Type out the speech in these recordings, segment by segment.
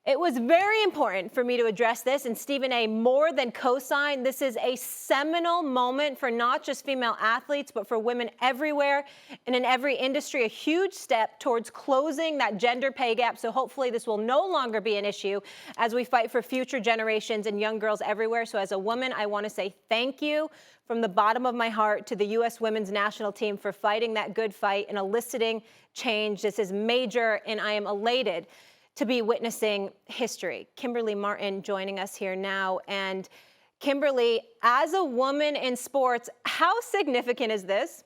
It was very important for me to address this, and Stephen A. more than co-signed. This is a seminal moment for not just female athletes, but for women everywhere and in every industry, a huge step towards closing that gender pay gap. So hopefully this will no longer be an issue as we fight for future generations and young girls everywhere. So as a woman, I want to say thank you from the bottom of my heart to the U.S. women's national team for fighting that good fight and eliciting change. This is major, and I am elated to be witnessing history. Kimberly Martin joining us here now. And Kimberly, as a woman in sports, how significant is this?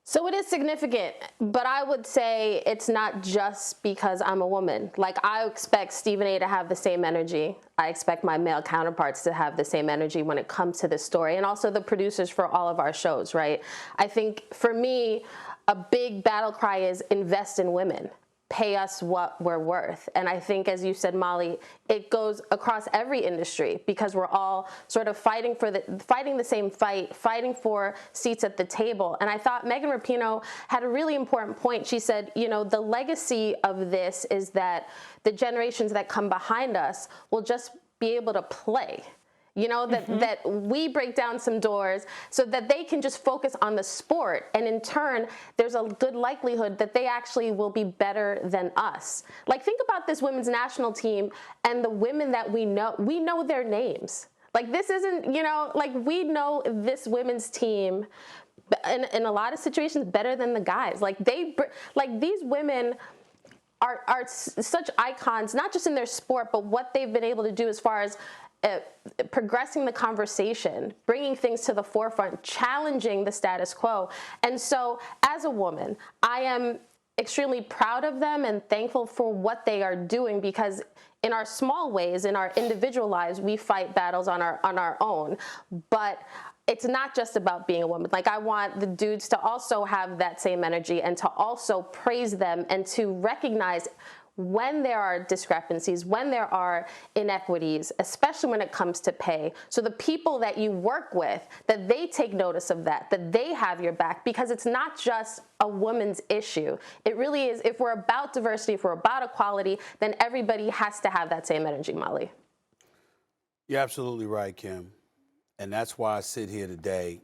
So it is significant, but I would say it's not just because I'm a woman. Like, I expect Stephen A. to have the same energy. I expect my male counterparts to have the same energy when it comes to this story, and also the producers for all of our shows, right? I think for me, a big battle cry is invest in women. Pay us what we're worth. And I think, as you said, Molly, it goes across every industry because we're all sort of fighting the same fight, fighting for seats at the table. And I thought Megan Rapinoe had a really important point. She said, you know, the legacy of this is that the generations that come behind us will just be able to play. You know, that we break down some doors so that they can just focus on the sport. And in turn, there's a good likelihood that they actually will be better than us. Like, think about this women's national team and the women that we know their names. Like, this isn't, you know, like, we know this women's team in a lot of situations better than the guys. Like, these women are such icons, not just in their sport, but what they've been able to do as far as progressing the conversation, bringing things to the forefront, challenging the status quo. And so as a woman, I am extremely proud of them and thankful for what they are doing, because in our small ways, in our individual lives, we fight battles on our own. But it's not just about being a woman. Like, I want the dudes to also have that same energy and to also praise them and to recognize when there are discrepancies, when there are inequities, especially when it comes to pay. So the people that you work with, that they take notice of that they have your back, because it's not just a woman's issue. It really is. If we're about diversity, if we're about equality, then everybody has to have that same energy, Molly. You're absolutely right, Kim. And that's why I sit here today.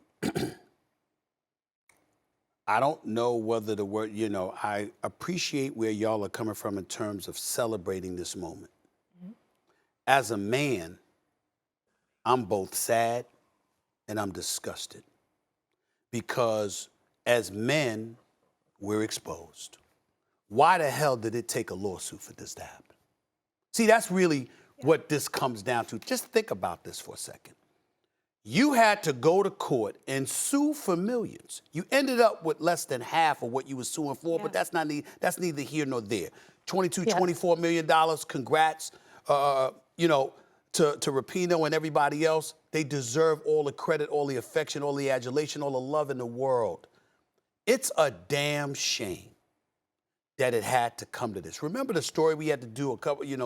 I don't know whether the word, you know, I appreciate where y'all are coming from in terms of celebrating this moment. As a man, I'm both sad and I'm disgusted, because as men, we're exposed. Why the hell did it take a lawsuit for this to happen? See, that's really what this comes down to. Just think about this for a second. You had to go to court and sue for millions. You ended up with less than half of what you were suing for, but that's neither here nor there. $24 million. Congrats, you know, to Rapinoe and everybody else. They deserve all the credit, all the affection, all the adulation, all the love in the world. It's a damn shame that it had to come to this. Remember the story we had to do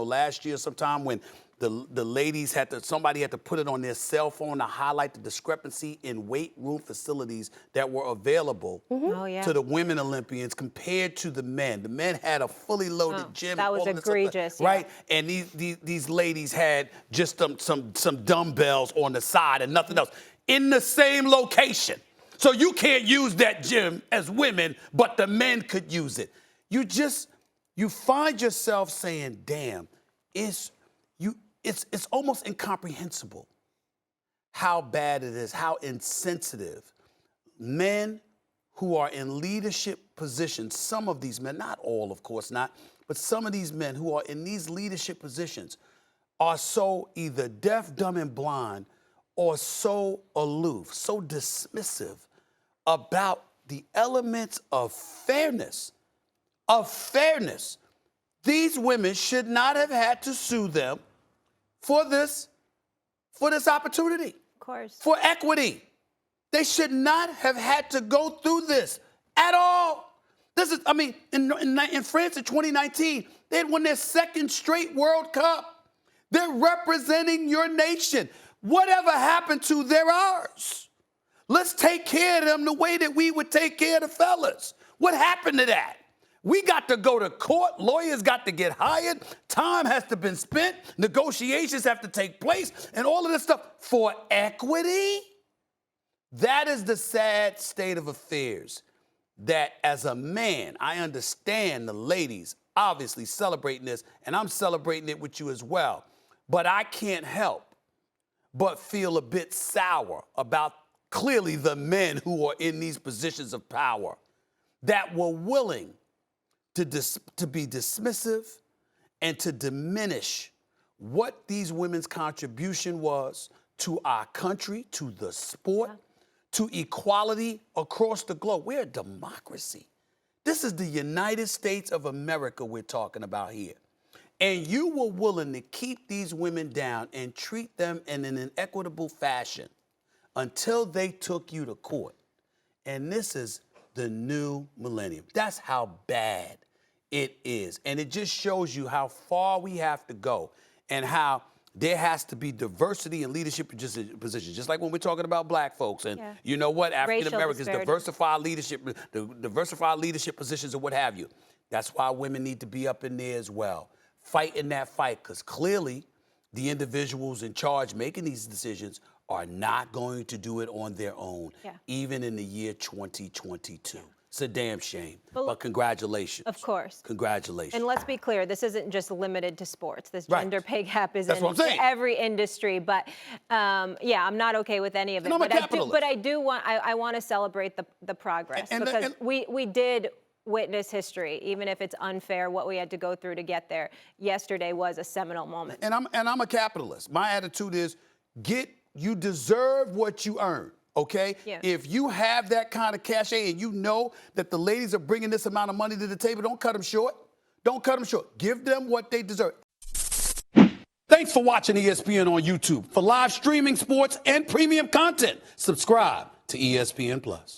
last year sometime when the ladies somebody had to put it on their cell phone to highlight the discrepancy in weight room facilities that were available to the women Olympians compared to the men. The men had a fully loaded gym. That was egregious, right? And these ladies had just some dumbbells on the side and nothing else in the same location. So you can't use that gym as women, but the men could use it. You find yourself saying, damn, it's almost incomprehensible how bad it is, how insensitive men who are in leadership positions, some of these men, not all, of course not, but some of these men who are in these leadership positions are so either deaf, dumb, and blind, or so aloof, so dismissive about the elements of fairness. These women should not have had to sue them for this opportunity. Of course. For equity. They should not have had to go through this at all. In France in 2019, they had won their second straight World Cup. They're representing your nation. Whatever happened to they're ours. Let's take care of them the way that we would take care of the fellas. What happened to that? We got to go to court. Lawyers got to get hired. Time has to be spent. Negotiations have to take place and all of this stuff for equity. That is the sad state of affairs. That as a man, I understand the ladies obviously celebrating this, and I'm celebrating it with you as well. But I can't help but feel a bit sour about clearly the men who are in these positions of power that were willing to be dismissive and to diminish what these women's contribution was to our country, to the sport, to equality across the globe. We're a democracy. This is the United States of America we're talking about here. And you were willing to keep these women down and treat them in an inequitable fashion until they took you to court. And this is the new millennium. That's how bad it is. And it just shows you how far we have to go and how there has to be diversity in leadership positions. Just like when we're talking about black folks and you know what, African Americans, diversify leadership positions or what have you. That's why women need to be up in there as well, fighting that fight, because clearly the individuals in charge making these decisions are not going to do it on their own, even in the year 2022. It's a damn shame, but congratulations. Of course. Congratulations. And let's be clear, this isn't just limited to sports. This gender pay gap is in every industry. But yeah, I'm not okay with any of it. And I'm a capitalist. But I want to celebrate the progress because we did witness history, even if it's unfair what we had to go through to get there. Yesterday was a seminal moment. And I'm a capitalist. My attitude is you deserve what you earn. Okay? Yeah. If you have that kind of cachet and you know that the ladies are bringing this amount of money to the table, don't cut them short. Don't cut them short. Give them what they deserve. Thanks for watching ESPN on YouTube. For live streaming, sports, and premium content, subscribe to ESPN+.